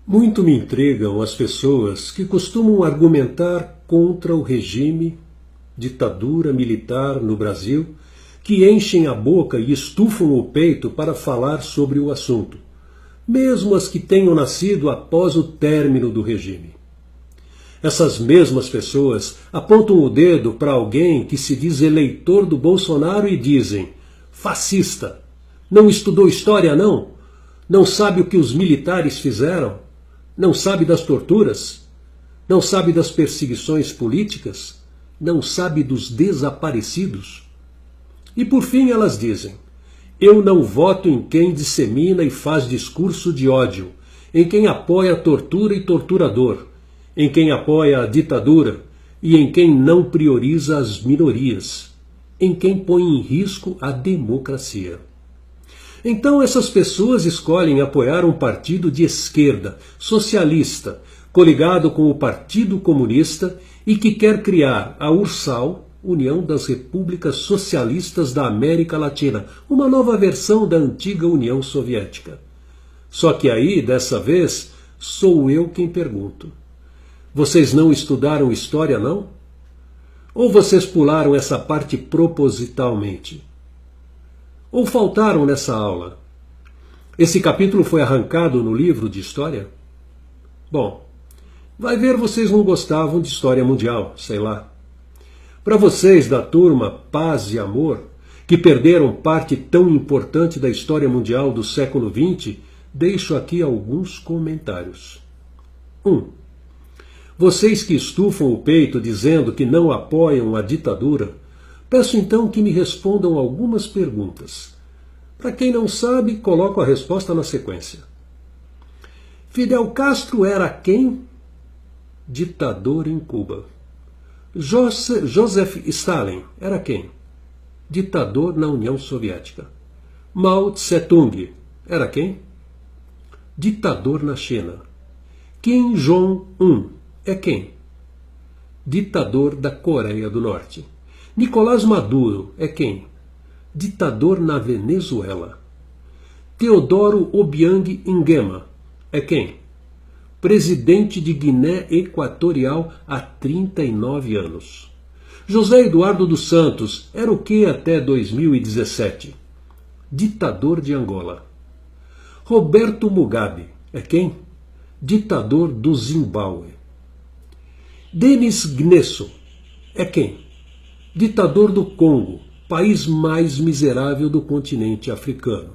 Muito me intrigam as pessoas que costumam argumentar contra o regime, ditadura militar no Brasil, que enchem a boca e estufam o peito para falar sobre o assunto, mesmo as que tenham nascido após o término do regime. Essas mesmas pessoas apontam o dedo para alguém que se diz eleitor do Bolsonaro e dizem: fascista, não estudou história não? Não sabe o que os militares fizeram? Não sabe das torturas? Não sabe das perseguições políticas? Não sabe dos desaparecidos? E por fim elas dizem: eu não voto em quem dissemina e faz discurso de ódio, em quem apoia a tortura e torturador, em quem apoia a ditadura e em quem não prioriza as minorias, em quem põe em risco a democracia. Então essas pessoas escolhem apoiar um partido de esquerda, socialista, coligado com o Partido Comunista e que quer criar a URSAL, União das Repúblicas Socialistas da América Latina, uma nova versão da antiga União Soviética. Só que aí, dessa vez, sou eu quem pergunto. Vocês não estudaram história, não? Ou vocês pularam essa parte propositalmente? Ou faltaram nessa aula? Esse capítulo foi arrancado no livro de história? Bom, vai ver, vocês não gostavam de história mundial, sei lá. Para vocês da turma Paz e Amor, que perderam parte tão importante da história mundial do século XX, deixo aqui alguns comentários. 1. Vocês que estufam o peito dizendo que não apoiam a ditadura, peço então que me respondam algumas perguntas. Para quem não sabe, coloco a resposta na sequência. Fidel Castro era quem? Ditador em Cuba. Joseph Stalin era quem? Ditador na União Soviética. Mao Tse-tung era quem? Ditador na China. Kim Jong-un é quem? Ditador da Coreia do Norte. Nicolás Maduro é quem? Ditador na Venezuela. Teodoro Obiang Nguema é quem? Presidente de Guiné Equatorial há 39 anos. José Eduardo dos Santos era o que até 2017? Ditador de Angola. Roberto Mugabe é quem? Ditador do Zimbábue. Denis Gnesso é quem? Ditador do Congo, país mais miserável do continente africano.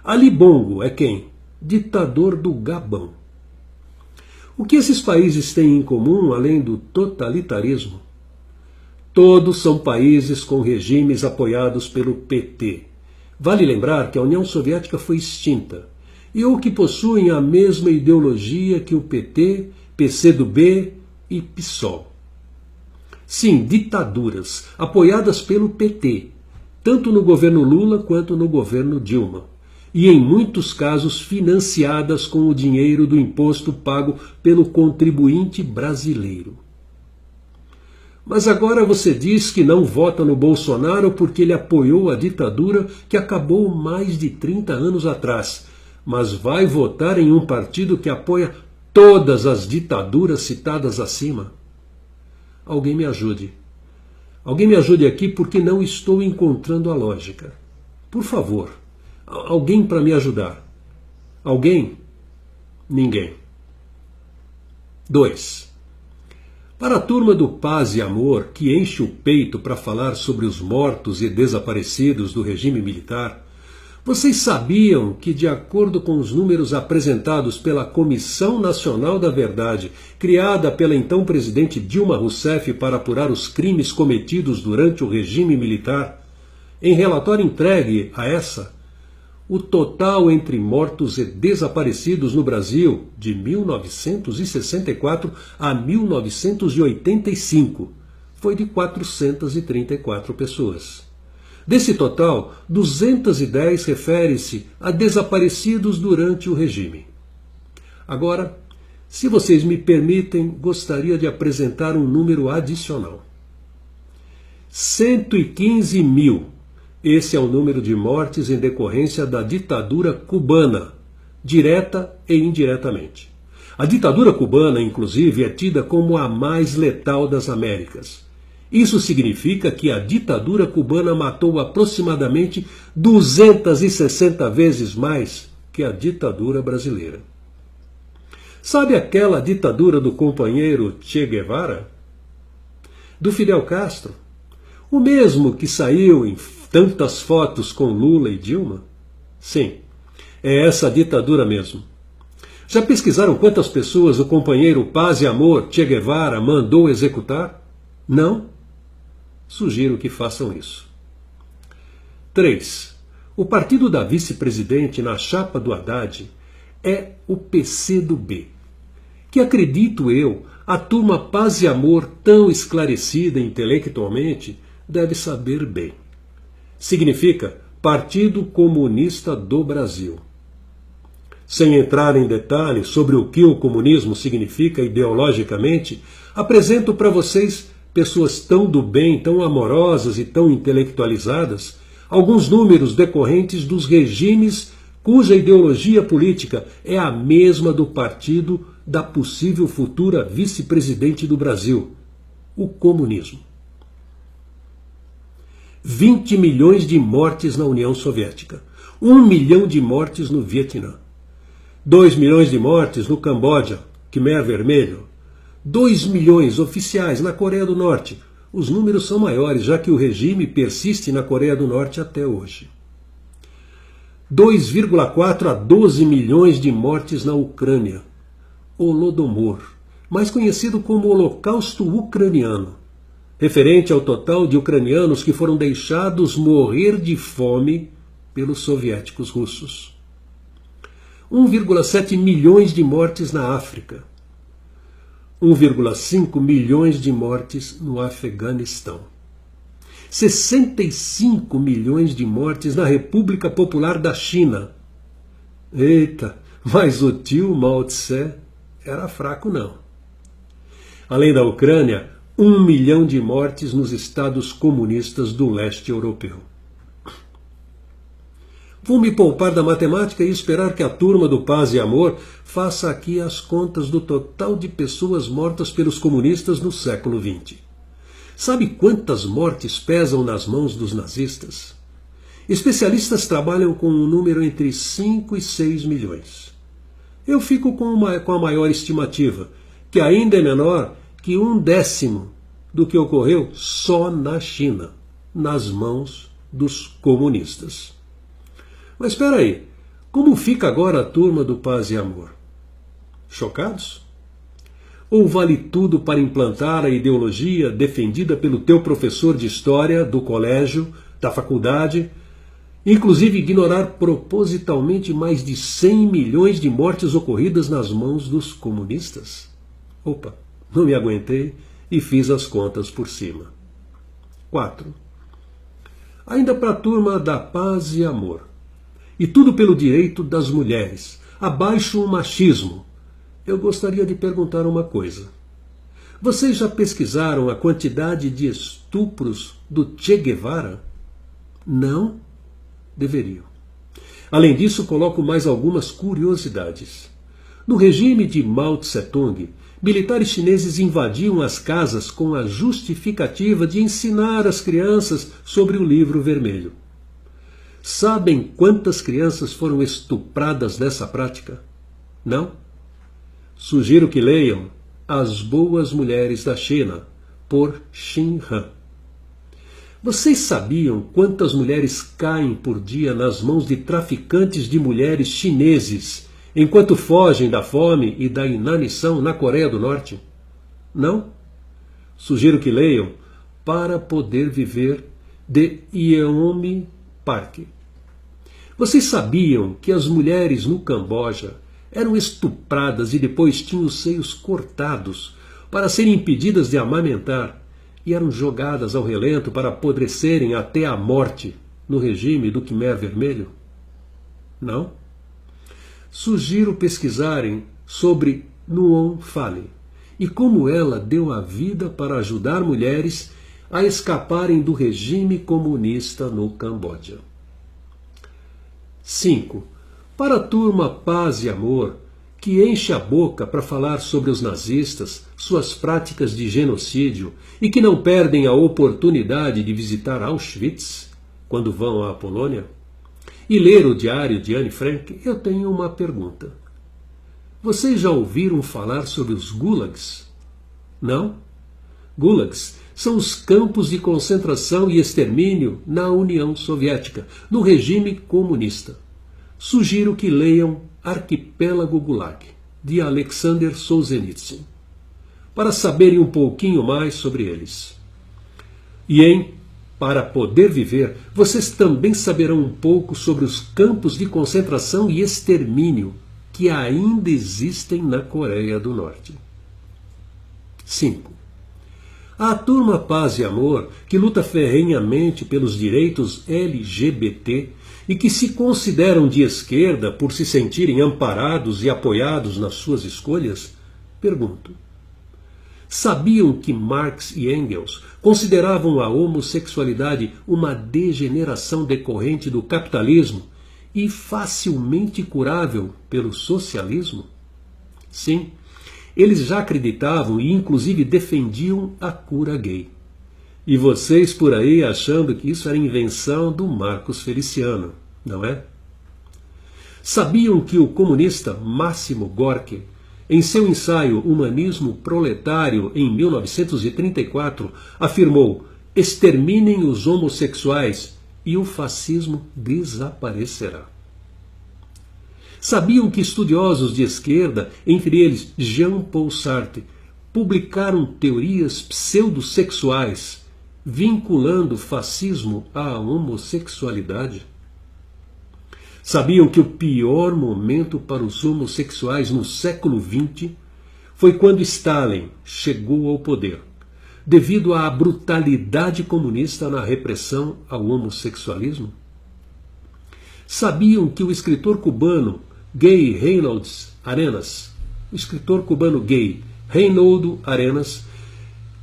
Ali Bongo é quem? Ditador do Gabão. O que esses países têm em comum, além do totalitarismo? Todos são países com regimes apoiados pelo PT. Vale lembrar que a União Soviética foi extinta, e ou que possuem a mesma ideologia que o PT, PCdoB e PSOL. Sim, ditaduras, apoiadas pelo PT, tanto no governo Lula quanto no governo Dilma, e em muitos casos financiadas com o dinheiro do imposto pago pelo contribuinte brasileiro. Mas agora você diz que não vota no Bolsonaro porque ele apoiou a ditadura que acabou mais de 30 anos atrás, mas vai votar em um partido que apoia todas as ditaduras citadas acima? Alguém me ajude. Alguém me ajude aqui porque não estou encontrando a lógica. Por favor, alguém para me ajudar. Alguém? Ninguém. 2. Para a turma do Paz e Amor, que enche o peito para falar sobre os mortos e desaparecidos do regime militar, vocês sabiam que, de acordo com os números apresentados pela Comissão Nacional da Verdade, criada pela então presidente Dilma Rousseff para apurar os crimes cometidos durante o regime militar, em relatório entregue a essa, o total entre mortos e desaparecidos no Brasil, de 1964 a 1985, foi de 434 pessoas. Desse total, 210 refere-se a desaparecidos durante o regime. Agora, se vocês me permitem, gostaria de apresentar um número adicional. 115 mil. Esse é o número de mortes em decorrência da ditadura cubana, direta e indiretamente. A ditadura cubana, inclusive, é tida como a mais letal das Américas. Isso significa que a ditadura cubana matou aproximadamente 260 vezes mais que a ditadura brasileira. Sabe aquela ditadura do companheiro Che Guevara? Do Fidel Castro? O mesmo que saiu em tantas fotos com Lula e Dilma? Sim, é essa ditadura mesmo. Já pesquisaram quantas pessoas o companheiro Paz e Amor Che Guevara mandou executar? Não? Sugiro que façam isso. 3. O partido da vice-presidente na chapa do Haddad é o PCdoB, que, acredito eu, a turma Paz e Amor, tão esclarecida intelectualmente, deve saber bem. Significa Partido Comunista do Brasil. Sem entrar em detalhes sobre o que o comunismo significa ideologicamente, apresento para vocês, pessoas tão do bem, tão amorosas e tão intelectualizadas, alguns números decorrentes dos regimes cuja ideologia política é a mesma do partido da possível futura vice-presidente do Brasil, o comunismo. 20 milhões de mortes na União Soviética, 1 milhão de mortes no Vietnã, 2 milhões de mortes no Camboja, Khmer Vermelho, 2 milhões oficiais na Coreia do Norte. Os números são maiores, já que o regime persiste na Coreia do Norte até hoje. 2,4 a 12 milhões de mortes na Ucrânia, Holodomor, mais conhecido como Holocausto Ucraniano, referente ao total de ucranianos que foram deixados morrer de fome pelos soviéticos russos. 1,7 milhões de mortes na África. 1,5 milhões de mortes no Afeganistão. 65 milhões de mortes na República Popular da China. Eita, mas o tio Mao Tse era fraco não. Além da Ucrânia, 1 milhão de mortes nos estados comunistas do leste europeu. Vou me poupar da matemática e esperar que a turma do Paz e Amor faça aqui as contas do total de pessoas mortas pelos comunistas no século XX. Sabe quantas mortes pesam nas mãos dos nazistas? Especialistas trabalham com um número entre 5 e 6 milhões. Eu fico com a maior estimativa, que ainda é menor que 1/10 do que ocorreu só na China, nas mãos dos comunistas. Mas espera aí, como fica agora a turma do Paz e Amor? Chocados? Ou vale tudo para implantar a ideologia defendida pelo teu professor de história do colégio, da faculdade, inclusive ignorar propositalmente mais de 100 milhões de mortes ocorridas nas mãos dos comunistas? Opa, não me aguentei e fiz as contas por cima. 4. Ainda para a turma da Paz e Amor. E tudo pelo direito das mulheres. Abaixo o machismo. Eu gostaria de perguntar uma coisa. Vocês já pesquisaram a quantidade de estupros do Che Guevara? Não? Deveriam. Além disso, coloco mais algumas curiosidades. No regime de Mao Tse-tung, militares chineses invadiam as casas com a justificativa de ensinar as crianças sobre o livro vermelho. Sabem quantas crianças foram estupradas nessa prática? Não? Sugiro que leiam As Boas Mulheres da China, por Xin Han. Vocês sabiam quantas mulheres caem por dia nas mãos de traficantes de mulheres chineses, enquanto fogem da fome e da inanição na Coreia do Norte? Não? Sugiro que leiam Para Poder Viver, de Yeonmi Park. Vocês sabiam que as mulheres no Camboja eram estupradas e depois tinham os seios cortados para serem impedidas de amamentar e eram jogadas ao relento para apodrecerem até a morte no regime do Khmer Vermelho? Não? Sugiro pesquisarem sobre Nuon Phalin e como ela deu a vida para ajudar mulheres a escaparem do regime comunista no Camboja. 5. Para a turma Paz e Amor, que enche a boca para falar sobre os nazistas, suas práticas de genocídio e que não perdem a oportunidade de visitar Auschwitz quando vão à Polônia, e ler o diário de Anne Frank, eu tenho uma pergunta. Vocês já ouviram falar sobre os gulags? Não? Gulags são os campos de concentração e extermínio na União Soviética, no regime comunista. Sugiro que leiam Arquipélago Gulag, de Alexander Solzhenitsyn, para saberem um pouquinho mais sobre eles. E Para Poder Viver, vocês também saberão um pouco sobre os campos de concentração e extermínio que ainda existem na Coreia do Norte. 5. A turma Paz e Amor, que luta ferrenhamente pelos direitos LGBT e que se consideram de esquerda por se sentirem amparados e apoiados nas suas escolhas, pergunto: sabiam que Marx e Engels consideravam a homossexualidade uma degeneração decorrente do capitalismo e facilmente curável pelo socialismo? Sim, eles já acreditavam e inclusive defendiam a cura gay. E vocês por aí achando que isso era invenção do Marcos Feliciano, não é? Sabiam que o comunista Máximo Gorki, em seu ensaio Humanismo Proletário, em 1934, afirmou: exterminem os homossexuais e o fascismo desaparecerá. Sabiam que estudiosos de esquerda, entre eles Jean-Paul Sartre, publicaram teorias pseudossexuais, vinculando o fascismo à homossexualidade? Sabiam que o pior momento para os homossexuais no século XX foi quando Stalin chegou ao poder, devido à brutalidade comunista na repressão ao homossexualismo? Sabiam que o escritor cubano gay Reinaldo Arenas,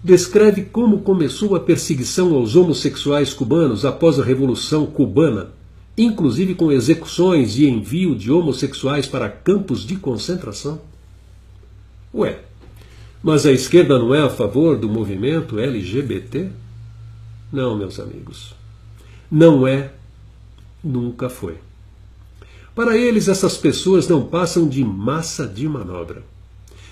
descreve como começou a perseguição aos homossexuais cubanos após a Revolução Cubana, inclusive com execuções e envio de homossexuais para campos de concentração? Ué, mas a esquerda não é a favor do movimento LGBT? Não, meus amigos. Não é, nunca foi. Para eles, essas pessoas não passam de massa de manobra.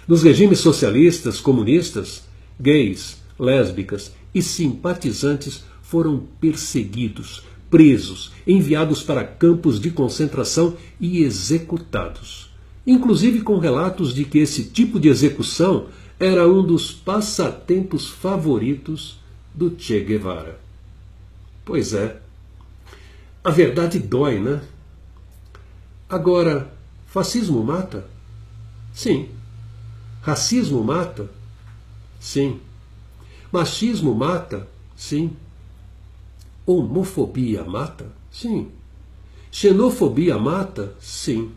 Nos regimes socialistas, comunistas, gays, lésbicas e simpatizantes foram perseguidos, presos, enviados para campos de concentração e executados. Inclusive com relatos de que esse tipo de execução era um dos passatempos favoritos do Che Guevara. Pois é, a verdade dói, né? Agora, fascismo mata? Sim. Racismo mata? Sim. Machismo mata? Sim. Homofobia mata? Sim. Xenofobia mata? Sim.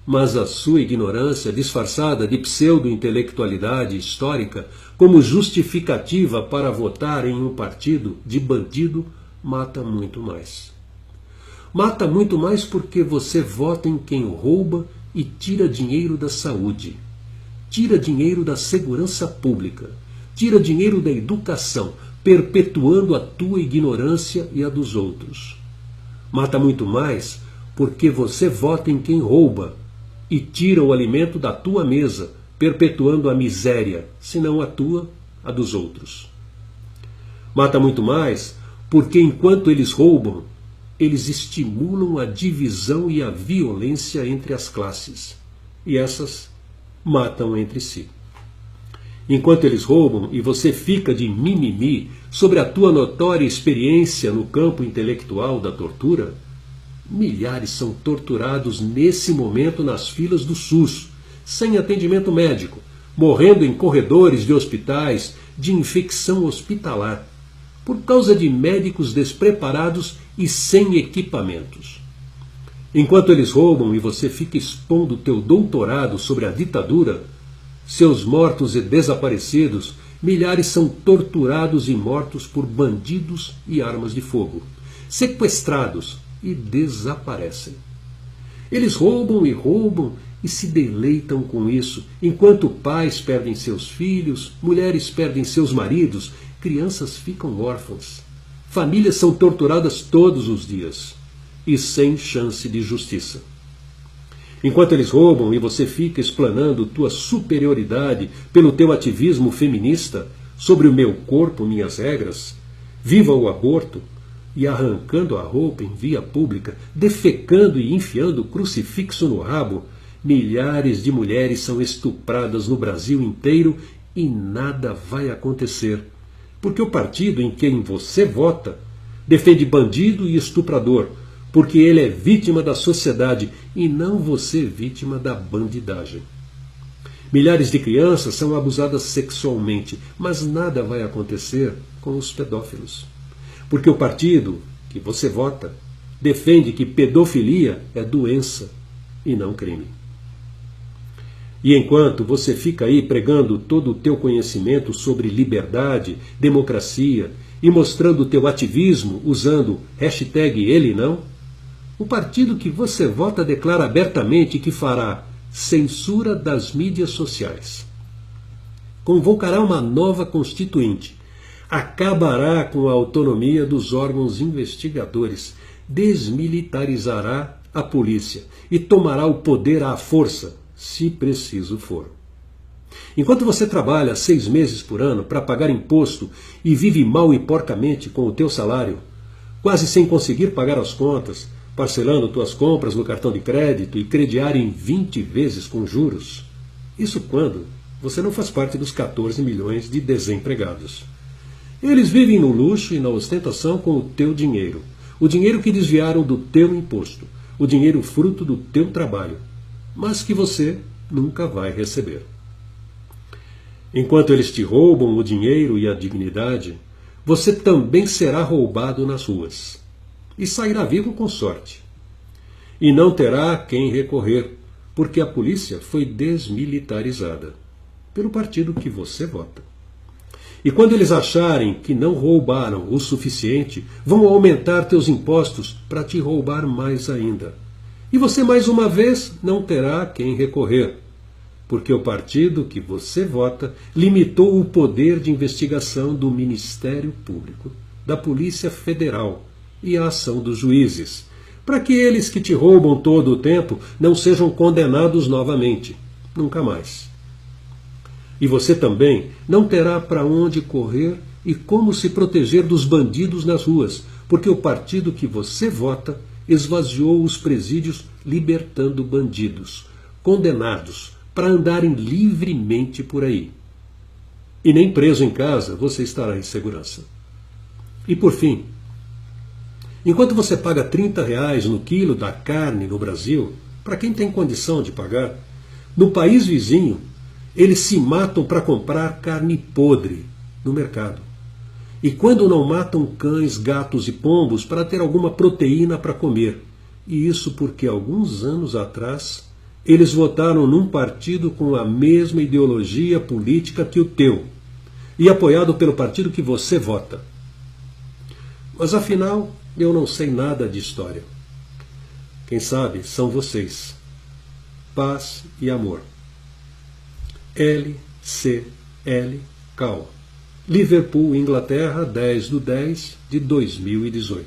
Mas a sua ignorância, disfarçada de pseudo-intelectualidade histórica, como justificativa para votar em um partido de bandido, mata muito mais. Mata muito mais porque você vota em quem rouba e tira dinheiro da saúde, tira dinheiro da segurança pública, tira dinheiro da educação, perpetuando a tua ignorância e a dos outros. Mata muito mais porque você vota em quem rouba e tira o alimento da tua mesa, perpetuando a miséria, se não a tua, a dos outros. Mata muito mais porque enquanto eles roubam, eles estimulam a divisão e a violência entre as classes. E essas matam entre si. Enquanto eles roubam e você fica de mimimi sobre a tua notória experiência no campo intelectual da tortura, milhares são torturados nesse momento nas filas do SUS, sem atendimento médico, morrendo em corredores de hospitais de infecção hospitalar, por causa de médicos despreparados e sem equipamentos. Enquanto eles roubam e você fica expondo teu doutorado sobre a ditadura, seus mortos e desaparecidos, milhares são torturados e mortos por bandidos e armas de fogo, sequestrados e desaparecem. Eles roubam e se deleitam com isso, enquanto pais perdem seus filhos, mulheres perdem seus maridos, crianças ficam órfãs. Famílias são torturadas todos os dias e sem chance de justiça. Enquanto eles roubam e você fica explanando tua superioridade pelo teu ativismo feminista sobre o meu corpo, minhas regras, viva o aborto, e arrancando a roupa em via pública, defecando e enfiando o crucifixo no rabo, milhares de mulheres são estupradas no Brasil inteiro e nada vai acontecer. Porque o partido em quem você vota defende bandido e estuprador, porque ele é vítima da sociedade e não você vítima da bandidagem. Milhares de crianças são abusadas sexualmente, mas nada vai acontecer com os pedófilos. Porque o partido que você vota defende que pedofilia é doença e não crime. E enquanto você fica aí pregando todo o teu conhecimento sobre liberdade, democracia e mostrando o teu ativismo usando hashtag ele não, o partido que você vota declara abertamente que fará censura das mídias sociais. Convocará uma nova constituinte, acabará com a autonomia dos órgãos investigadores, desmilitarizará a polícia e tomará o poder à força, se preciso for. Enquanto você trabalha 6 meses por ano para pagar imposto e vive mal e porcamente com o teu salário, quase sem conseguir pagar as contas, parcelando tuas compras no cartão de crédito e crediar em 20 vezes com juros, isso quando você não faz parte dos 14 milhões de desempregados. Eles vivem no luxo e na ostentação com o teu dinheiro, o dinheiro que desviaram do teu imposto, o dinheiro fruto do teu trabalho, mas que você nunca vai receber. Enquanto eles te roubam o dinheiro e a dignidade, você também será roubado nas ruas. E sairá vivo com sorte. E não terá quem recorrer, porque a polícia foi desmilitarizada pelo partido que você vota. E quando eles acharem que não roubaram o suficiente, vão aumentar teus impostos para te roubar mais ainda. E você mais uma vez não terá quem recorrer, porque o partido que você vota limitou o poder de investigação do Ministério Público, da Polícia Federal e a ação dos juízes, para que eles que te roubam todo o tempo não sejam condenados novamente, nunca mais. E você também não terá para onde correr e como se proteger dos bandidos nas ruas, porque o partido que você vota esvaziou os presídios libertando bandidos, condenados, para andarem livremente por aí. E nem preso em casa você estará em segurança. E por fim, enquanto você paga R$30 no quilo da carne no Brasil, para quem tem condição de pagar, no país vizinho, eles se matam para comprar carne podre no mercado. E quando não matam cães, gatos e pombos para ter alguma proteína para comer. E isso porque alguns anos atrás eles votaram num partido com a mesma ideologia política que o teu e apoiado pelo partido que você vota. Mas afinal, eu não sei nada de história. Quem sabe são vocês. Paz e amor. LCL Cal. Liverpool, Inglaterra, 10/10/2018.